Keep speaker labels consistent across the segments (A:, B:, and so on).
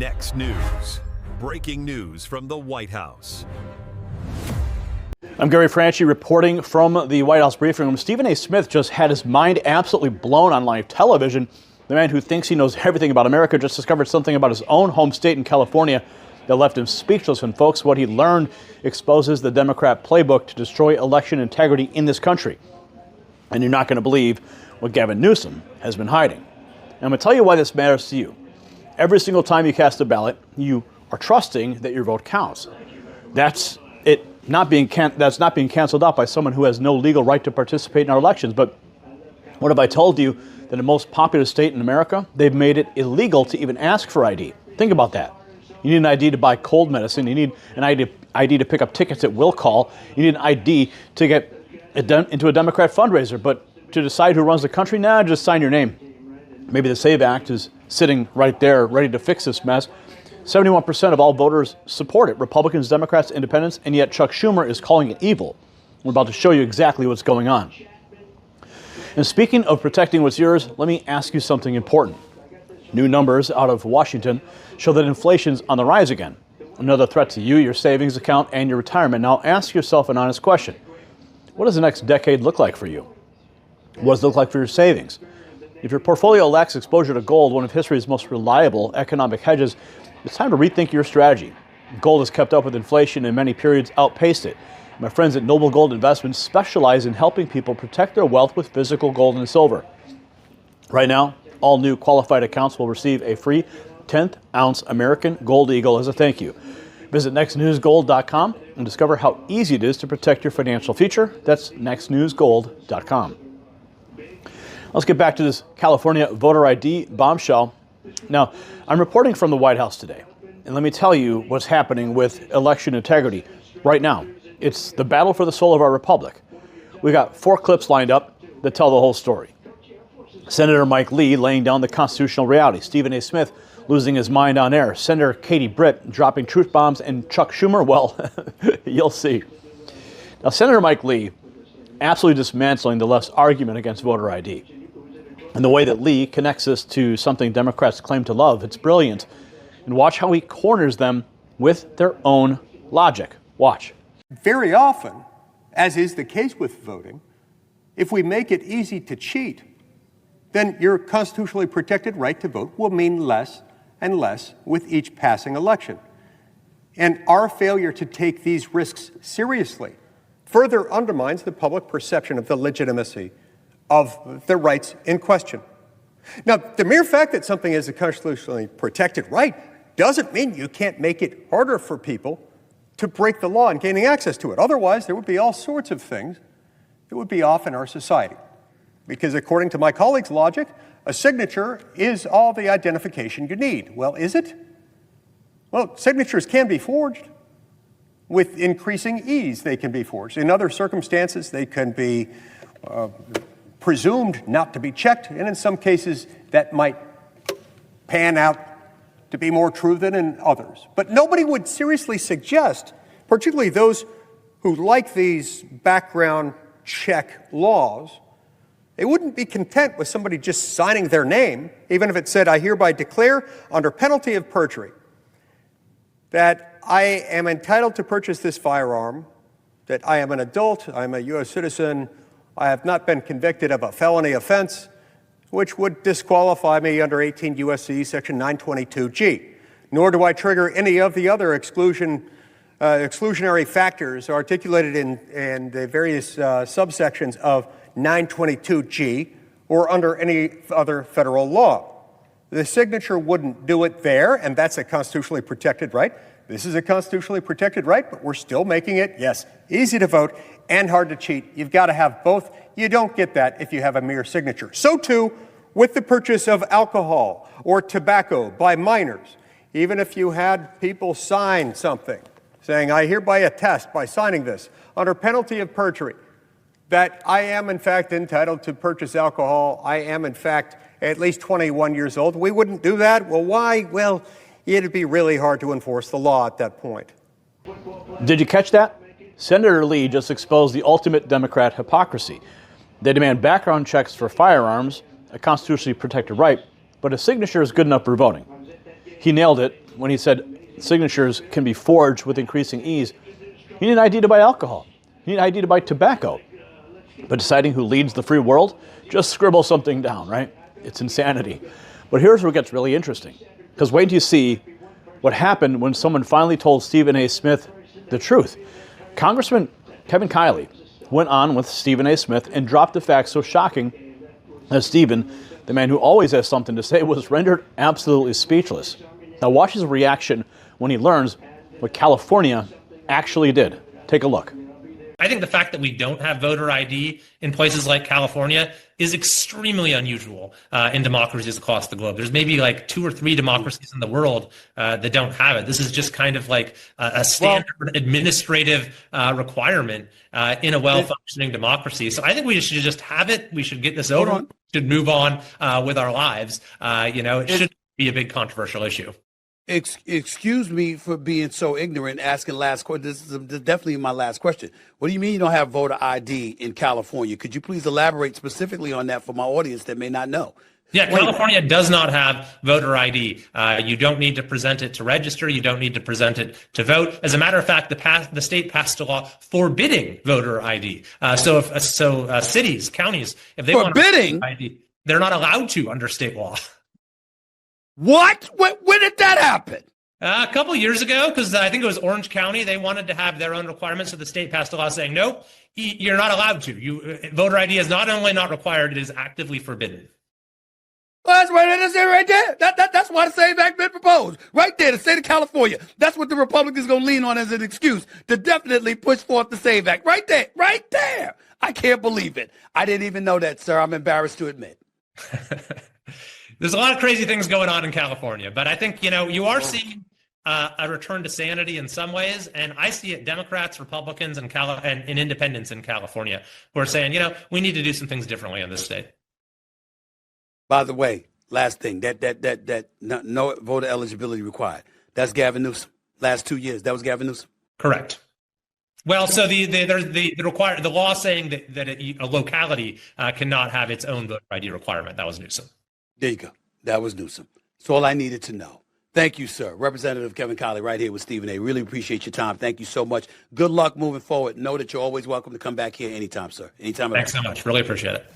A: Next News. Breaking news from the White House.
B: I'm Gary Franchi reporting from the White House briefing room. Stephen A. Smith just had his mind absolutely blown on live television. The man who thinks he knows everything about America just discovered something about his own home state in California that left him speechless. And folks, what he learned exposes the Democrat playbook to destroy election integrity in this country. And you're not going to believe what Gavin Newsom has been hiding. And I'm going to tell you why this matters to you. Every single time you cast a ballot, you are trusting that your vote counts. That's not being canceled out by someone who has no legal right to participate in our elections. But what if I told you that in the most populous state in America, they've made it illegal to even ask for ID? Think about that. You need an ID to buy cold medicine. You need an ID to pick up tickets at will call. You need an ID to get into a Democrat fundraiser. But to decide who runs the country, just sign your name. Maybe the SAVE Act is sitting right there, ready to fix this mess. 71% of all voters support it, Republicans, Democrats, Independents, and yet Chuck Schumer is calling it evil. We're about to show you exactly what's going on. And speaking of protecting what's yours, let me ask you something important. New numbers out of Washington show that inflation's on the rise again. Another threat to you, your savings account, and your retirement. Now ask yourself an honest question. What does the next decade look like for you? What does it look like for your savings? If your portfolio lacks exposure to gold, one of history's most reliable economic hedges, it's time to rethink your strategy. Gold has kept up with inflation and in many periods outpaced it. My friends at Noble Gold Investments specialize in helping people protect their wealth with physical gold and silver. Right now, all new qualified accounts will receive a free 10th ounce American Gold Eagle as a thank you. Visit nextnewsgold.com and discover how easy it is to protect your financial future. That's nextnewsgold.com. Let's get back to this California voter ID bombshell. Now, I'm reporting from the White House today, and let me tell you what's happening with election integrity right now. It's the battle for the soul of our republic. We got 4 clips lined up that tell the whole story. Senator Mike Lee laying down the constitutional reality, Stephen A. Smith losing his mind on air, Senator Katie Britt dropping truth bombs, and Chuck Schumer, well, you'll see. Now, Senator Mike Lee absolutely dismantling the left's argument against voter ID. And the way that Lee connects this to something Democrats claim to love, it's brilliant. And watch how he corners them with their own logic. Watch.
C: Very often, as is the case with voting, if we make it easy to cheat, then your constitutionally protected right to vote will mean less and less with each passing election. And our failure to take these risks seriously further undermines the public perception of the legitimacy of the rights in question. Now, the mere fact that something is a constitutionally protected right doesn't mean you can't make it harder for people to break the law in gaining access to it. Otherwise, there would be all sorts of things that would be off in our society. Because according to my colleague's logic, a signature is all the identification you need. Well, is it? Well, signatures can be forged. With increasing ease, they can be forged. In other circumstances, they can be presumed not to be checked, and in some cases that might pan out to be more true than in others. But nobody would seriously suggest, particularly those who like these background check laws, they wouldn't be content with somebody just signing their name, even if it said, I hereby declare under penalty of perjury that I am entitled to purchase this firearm, that I am an adult, I'm a U.S. citizen, I have not been convicted of a felony offense, which would disqualify me under 18 U.S.C. Section 922G. Nor do I trigger any of the other exclusionary factors articulated in the various subsections of 922G or under any other federal law. The signature wouldn't do it there, and that's a constitutionally protected right. This is a constitutionally protected right, but we're still making it, yes, easy to vote and hard to cheat. You've got to have both. You don't get that if you have a mere signature. So too with the purchase of alcohol or tobacco by minors. Even if you had people sign something saying, I hereby attest by signing this under penalty of perjury that I am in fact entitled to purchase alcohol, I am in fact at least 21 years old. We wouldn't do that. Well, why? Well, it'd be really hard to enforce the law at that point.
B: Did you catch that? Senator Lee just exposed the ultimate Democrat hypocrisy. They demand background checks for firearms, a constitutionally protected right, but a signature is good enough for voting. He nailed it when he said signatures can be forged with increasing ease. You need an ID to buy alcohol. You need an ID to buy tobacco. But deciding who leads the free world, just scribble something down, right? It's insanity. But here's where it gets really interesting. Because wait till you see what happened when someone finally told Stephen A. Smith the truth. Congressman Kevin Kiley went on with Stephen A. Smith and dropped the facts so shocking that Stephen, the man who always has something to say, was rendered absolutely speechless. Now watch his reaction when he learns what California actually did. Take a look.
D: I think the fact that we don't have voter ID in places like California is extremely unusual in democracies across the globe. There's maybe like 2 or 3 democracies in the world that don't have it. This is just kind of like a standard administrative requirement in a well-functioning democracy. So I think we should just have it. We should get this over. We should move on with our lives. It shouldn't be a big controversial issue.
E: Excuse me for being so ignorant, asking last question. This is definitely my last question. What do you mean you don't have voter ID in California? Could you please elaborate specifically on that for my audience that may not know?
D: Yeah, California does not have voter ID. You don't need to present it to register. You don't need to present it to vote. As a matter of fact, the state passed a law forbidding voter ID. So cities, counties, if they want voter ID, they're not allowed to under state law.
E: What? When did that happen?
D: A couple years ago, because I think it was Orange County. They wanted to have their own requirements, so the state passed a law saying, nope, you're not allowed to. Voter ID is not only not required, it is actively forbidden.
E: Well, that's right. That's it right there. That's why the SAVE Act been proposed. Right there, the state of California. That's what the Republicans going to lean on as an excuse to definitely push forth the SAVE Act. Right there. Right there. I can't believe it. I didn't even know that, sir. I'm embarrassed to admit.
D: There's a lot of crazy things going on in California, but I think, you are seeing a return to sanity in some ways. And I see it Democrats, Republicans, and independents in California who are saying, we need to do some things differently in this state.
E: By the way, last thing, that no voter eligibility required. That's Gavin Newsom. Last 2 years, that was Gavin Newsom.
D: Correct. Well, so the law saying that a locality cannot have its own voter ID requirement. That was Newsom.
E: There you go. That was Newsom. That's all I needed to know. Thank you, sir. Representative Kevin Kiley right here with Stephen A. Really appreciate your time. Thank you so much. Good luck moving forward. Know that you're always welcome to come back here anytime, sir. Anytime.
D: Thanks so much. Really appreciate it.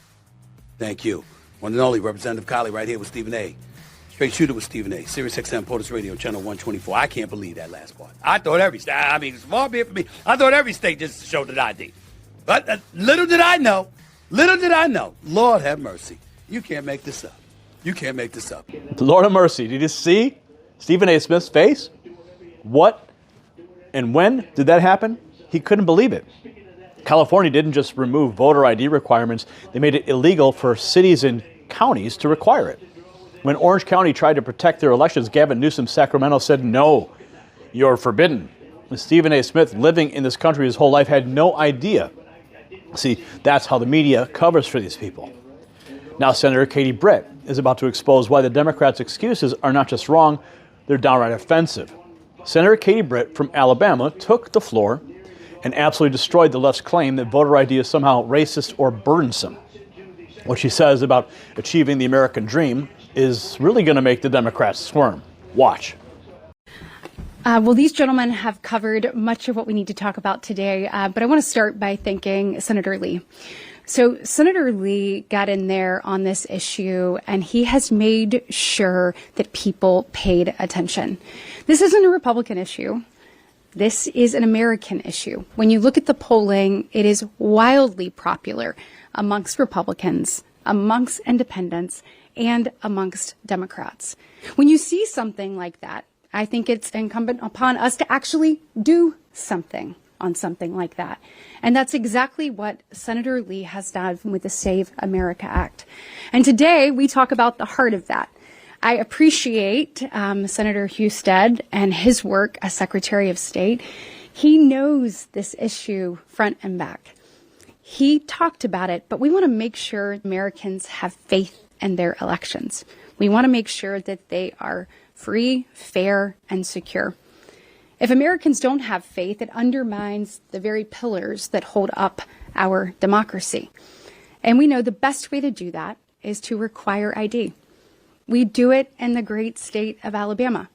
E: Thank you. One and only Representative Kiley right here with Stephen A. Straight Shooter with Stephen A. Sirius XM POTUS Radio, Channel 124. I can't believe that last part. I thought every state, small bit for me, I thought every state just showed an ID. But little did I know, Lord have mercy. You can't make this up. You can't make this up.
B: Lord of mercy. Did you see Stephen A. Smith's face? What and when did that happen? He couldn't believe it. California didn't just remove voter ID requirements. They made it illegal for cities and counties to require it. When Orange County tried to protect their elections, Gavin Newsom, Sacramento, said, no, you're forbidden. And Stephen A. Smith, living in this country his whole life, had no idea. See, that's how the media covers for these people. Now, Senator Katie Britt is about to expose why the Democrats' excuses are not just wrong, they're downright offensive. Senator Katie Britt from Alabama took the floor and absolutely destroyed the left's claim that voter ID is somehow racist or burdensome. What she says about achieving the American dream is really going to make the Democrats squirm. Watch.
F: Well, these gentlemen have covered much of what we need to talk about today, but I want to start by thanking Senator Lee. So Senator Lee got in there on this issue, and he has made sure that people paid attention. This isn't a Republican issue. This is an American issue. When you look at the polling, it is wildly popular amongst Republicans, amongst independents, and amongst Democrats. When you see something like that, I think it's incumbent upon us to actually do something on something like that. And that's exactly what Senator Lee has done with the Save America Act. And today we talk about the heart of that. I appreciate Senator Husted and his work as Secretary of State. He knows this issue front and back. He talked about it, but we want to make sure Americans have faith in their elections. We want to make sure that they are free, fair, and secure. If Americans don't have faith, it undermines the very pillars that hold up our democracy. And we know the best way to do that is to require ID. We do it in the great state of Alabama.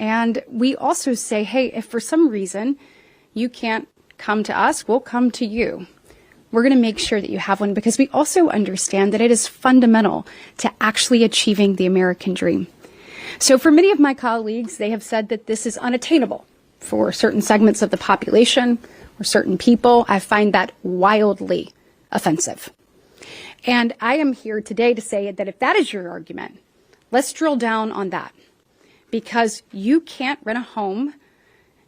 F: And we also say, hey, if for some reason you can't come to us, we'll come to you. We're going to make sure that you have one, because we also understand that it is fundamental to actually achieving the American dream. So for many of my colleagues, they have said that this is unattainable for certain segments of the population or certain people. I find that wildly offensive. And I am here today to say that if that is your argument, let's drill down on that. Because you can't rent a home,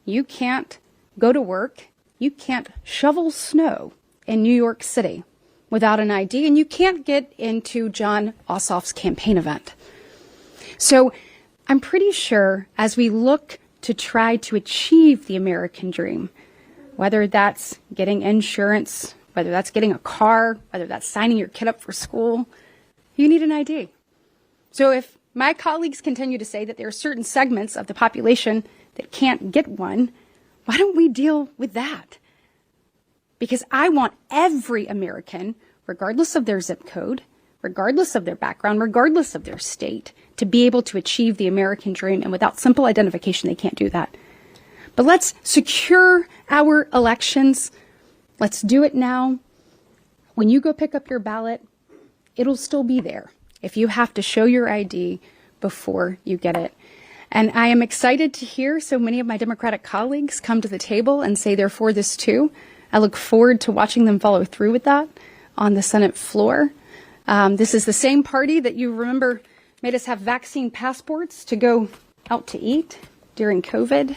F: you can't go to work, you can't shovel snow in New York City without an ID, and you can't get into John Ossoff's campaign event. So I'm pretty sure as we look to try to achieve the American dream, whether that's getting insurance, whether that's getting a car, whether that's signing your kid up for school, you need an ID. So if my colleagues continue to say that there are certain segments of the population that can't get one, why don't we deal with that? Because I want every American, regardless of their zip code, regardless of their background, regardless of their state, to be able to achieve the American dream. And without simple identification, they can't do that. But let's secure our elections. Let's do it now. When you go pick up your ballot, it'll still be there if you have to show your ID before you get it. And I am excited to hear so many of my Democratic colleagues come to the table and say they're for this too. I look forward to watching them follow through with that on the Senate floor. This is the same party that you remember made us have vaccine passports to go out to eat during COVID,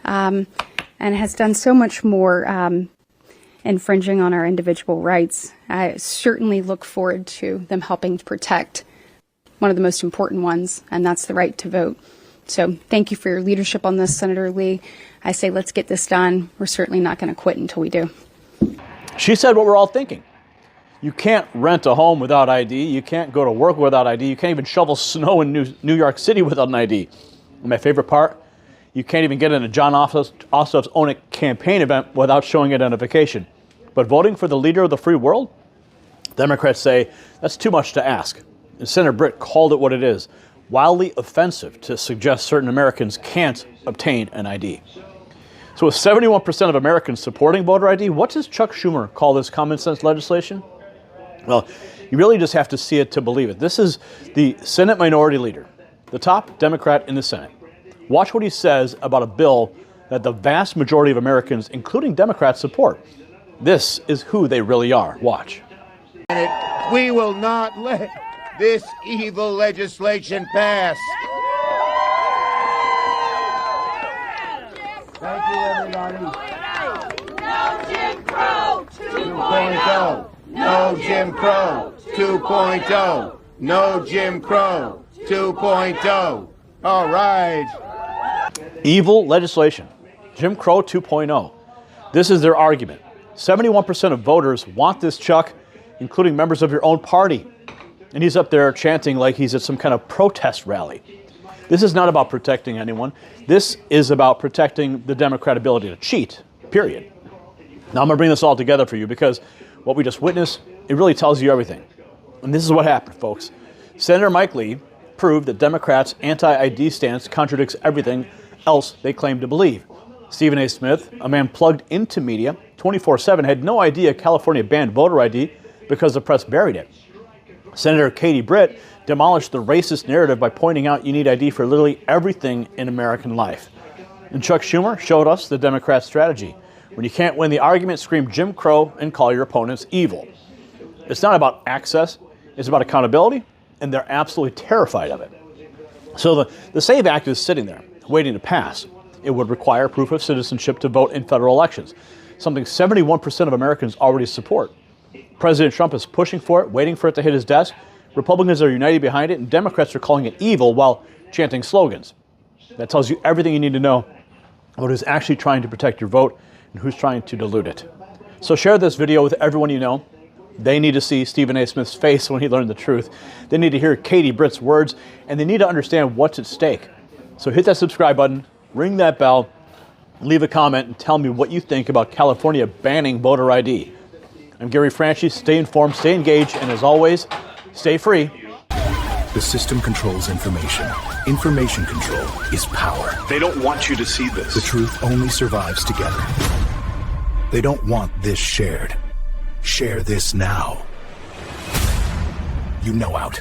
F: and has done so much more infringing on our individual rights. I certainly look forward to them helping to protect one of the most important ones, and that's the right to vote. So thank you for your leadership on this, Senator Lee. I say let's get this done. We're certainly not going to quit until we do.
B: She said what we're all thinking. You can't rent a home without ID. You can't go to work without ID. You can't even shovel snow in New York City without an ID. And my favorite part, you can't even get into John Ossoff's own campaign event without showing identification. But voting for the leader of the free world? Democrats say that's too much to ask. And Senator Britt called it what it is, wildly offensive to suggest certain Americans can't obtain an ID. So with 71% of Americans supporting voter ID, what does Chuck Schumer call this common sense legislation? Well, you really just have to see it to believe it. This is the Senate Minority Leader, the top Democrat in the Senate. Watch what he says about a bill that the vast majority of Americans, including Democrats, support. This is who they really are. Watch.
G: We will not let this evil legislation pass. Thank you, everybody.
H: No Jim Crow
G: 2.0. No Jim Crow 2.0. No Jim Crow 2.0. All right.
B: Evil legislation. Jim Crow 2.0. This is their argument. 71% of voters want this, Chuck, including members of your own party. And he's up there chanting like he's at some kind of protest rally. This is not about protecting anyone. This is about protecting the Democrat ability to cheat, period. Now I'm going to bring this all together for you because what we just witnessed, it really tells you everything. And this is what happened, folks. Senator Mike Lee proved that Democrats' anti-ID stance contradicts everything else they claim to believe. Stephen A. Smith, a man plugged into media 24/7, had no idea California banned voter ID because the press buried it. Senator Katie Britt demolished the racist narrative by pointing out you need ID for literally everything in American life. And Chuck Schumer showed us the Democrat strategy. When you can't win the argument, scream Jim Crow and call your opponents evil. It's not about access, it's about accountability, and they're absolutely terrified of it. So the SAVE Act is sitting there, waiting to pass. It would require proof of citizenship to vote in federal elections, something 71% of Americans already support. President Trump is pushing for it, waiting for it to hit his desk. Republicans are united behind it, and Democrats are calling it evil while chanting slogans. That tells you everything you need to know about who's actually trying to protect your vote and who's trying to dilute it. So share this video with everyone you know. They need to see Stephen A. Smith's face when he learned the truth. They need to hear Katie Britt's words, and they need to understand what's at stake. So hit that subscribe button, ring that bell, leave a comment, and tell me what you think about California banning voter ID. I'm Gary Franchi. Stay informed, stay engaged, and as always, stay free.
I: The system controls information. Information control is power.
J: They don't want you to see this.
I: The truth only survives together. They don't want this shared. Share this now. You know out.